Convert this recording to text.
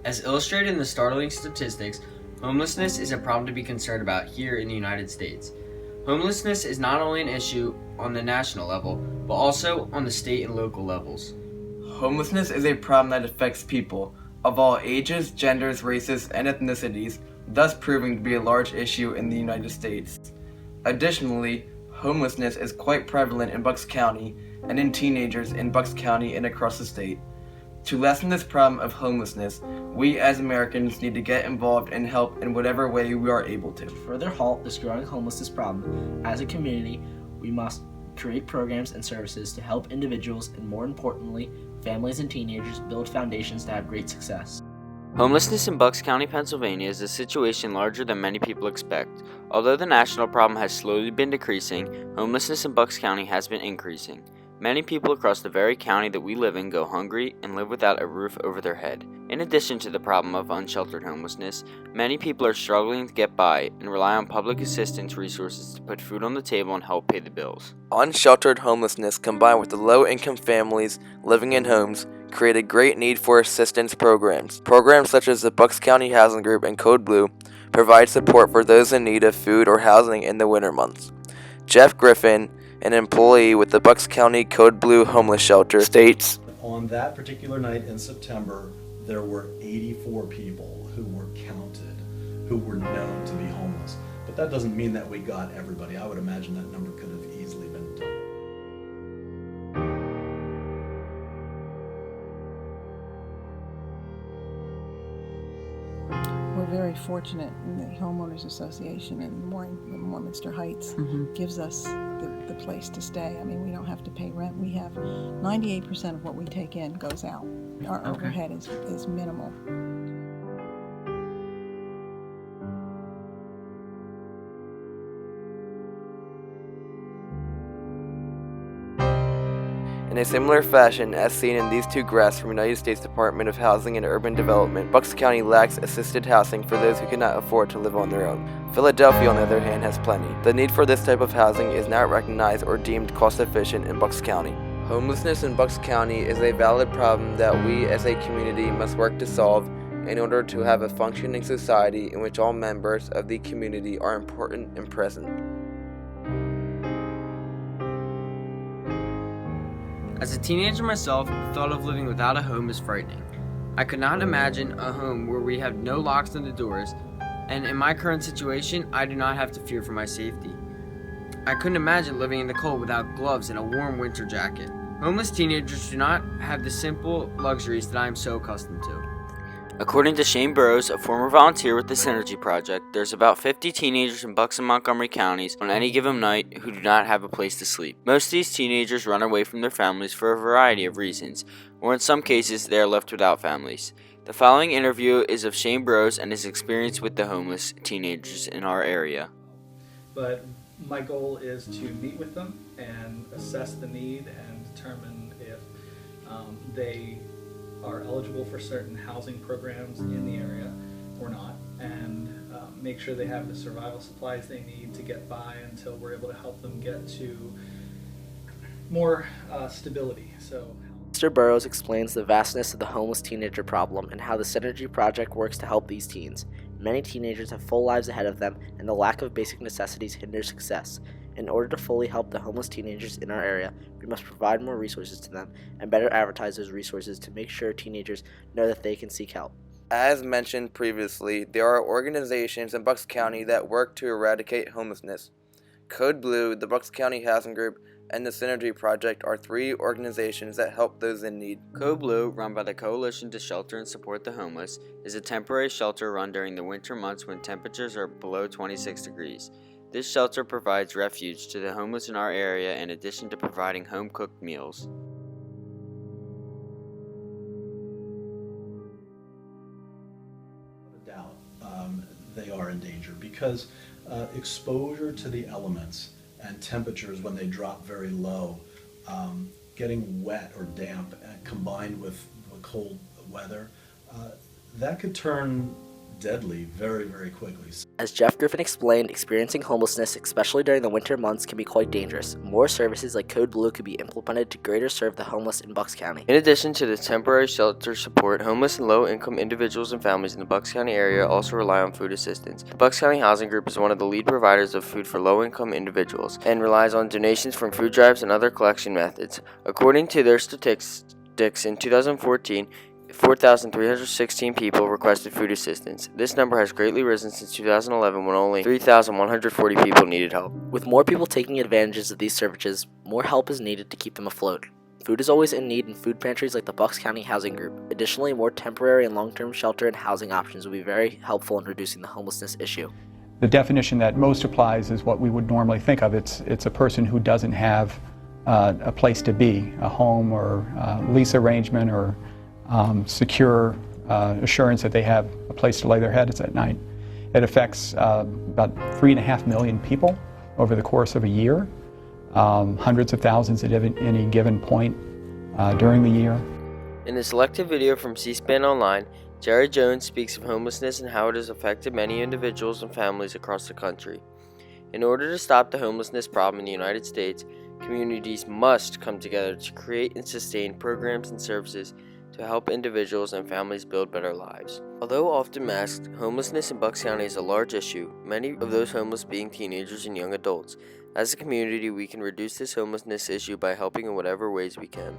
As illustrated in the startling statistics, homelessness is a problem to be concerned about here in the United States. Homelessness is not only an issue on the national level, but also on the state and local levels. Homelessness is a problem that affects people of all ages, genders, races, and ethnicities, thus proving to be a large issue in the United States. Additionally, homelessness is quite prevalent in Bucks County and in teenagers in Bucks County and across the state. To lessen this problem of homelessness, we as Americans need to get involved and help in whatever way we are able to. To further halt this growing homelessness problem, as a community, we must create programs and services to help individuals and, more importantly, families and teenagers build foundations to have great success. Homelessness in Bucks County, Pennsylvania is a situation larger than many people expect. Although the national problem has slowly been decreasing, homelessness in Bucks County has been increasing. Many people across the very county that we live in go hungry and live without a roof over their head. In addition to the problem of unsheltered homelessness, many people are struggling to get by and rely on public assistance resources to put food on the table and help pay the bills. Unsheltered homelessness combined with the low-income families living in homes create a great need for assistance programs. Programs such as the Bucks County Housing Group and Code Blue provide support for those in need of food or housing in the winter months. Jeff Griffin, an employee with the Bucks County Code Blue Homeless Shelter, states, "On that particular night in September, there were 84 people who were counted, who were known to be homeless. But that doesn't mean that we got everybody. I would imagine that number could have easily been doubled." We're very fortunate in the Homeowners Association in Warminster Heights gives us the place to stay. I mean, we don't have to pay rent. We have 98% of what we take in goes out. Our overhead is minimal. in a similar fashion as seen in these two graphs from United States Department of Housing and Urban Development, Bucks County lacks assisted housing for those who cannot afford to live on their own. Philadelphia, on the other hand, has plenty. The need for this type of housing is not recognized or deemed cost-efficient in Bucks County. Homelessness in Bucks County is a valid problem that we as a community must work to solve in order to have a functioning society in which all members of the community are important and present. As a teenager myself, the thought of living without a home is frightening. I could not imagine a home where we have no locks on the doors, and in my current situation, I do not have to fear for my safety. I couldn't imagine living in the cold without gloves and a warm winter jacket. Homeless teenagers do not have the simple luxuries that I am so accustomed to. According to Shane Burrows, a former volunteer with the Synergy Project, there's about 50 teenagers in Bucks and Montgomery counties on any given night who do not have a place to sleep. Most of these teenagers run away from their families for a variety of reasons, or in some cases, they are left without families. The following interview is of Shane Burrows and his experience with the homeless teenagers in our area. But my goal is to meet with them and assess the need and determine if they are eligible for certain housing programs in the area or not, and make sure they have the survival supplies they need to get by until we're able to help them get to more stability. So, Mr. Burrows explains the vastness of the homeless teenager problem and how the Synergy Project works to help these teens. Many teenagers have full lives ahead of them, and the lack of basic necessities hinders success. In order to fully help the homeless teenagers in our area, we must provide more resources to them and better advertise those resources to make sure teenagers know that they can seek help. As mentioned previously, there are organizations in Bucks County that work to eradicate homelessness. Code Blue, the Bucks County Housing Group, and the Synergy Project are three organizations that help those in need. Code Blue, run by the Coalition to Shelter and Support the Homeless, is a temporary shelter run during the winter months when temperatures are below 26 degrees. This shelter provides refuge to the homeless in our area in addition to providing home-cooked meals. Without a doubt, they are in danger because exposure to the elements and temperatures when they drop very low, getting wet or damp combined with the cold weather, that could turn deadly very, very quickly. As Jeff Griffin explained, experiencing homelessness, especially during the winter months, can be quite dangerous. More services like Code Blue could be implemented to greater serve the homeless in Bucks County. In addition to the temporary shelter support, homeless and low-income individuals and families in the Bucks County area also rely on food assistance. The Bucks County Housing Group is one of the lead providers of food for low-income individuals and relies on donations from food drives and other collection methods. According to their statistics, in 2014, 4,316 people requested food assistance. This number has greatly risen since 2011 when only 3,140 people needed help. With more people taking advantages of these services, more help is needed to keep them afloat. Food is always in need in food pantries like the Bucks County Housing Group. Additionally, more temporary and long-term shelter and housing options will be very helpful in reducing the homelessness issue. The definition that most applies is what we would normally think of. It's a person who doesn't have a place to be, a home or lease arrangement or secure assurance that they have a place to lay their heads at night. It affects about 3.5 million people over the course of a year, hundreds of thousands at any given point during the year. In a selected video from C-SPAN Online, Jerry Jones speaks of homelessness and how it has affected many individuals and families across the country. In order to stop the homelessness problem in the United States, communities must come together to create and sustain programs and services to help individuals and families build better lives. Although often masked, homelessness in Bucks County is a large issue, many of those homeless being teenagers and young adults. As a community, we can reduce this homelessness issue by helping in whatever ways we can.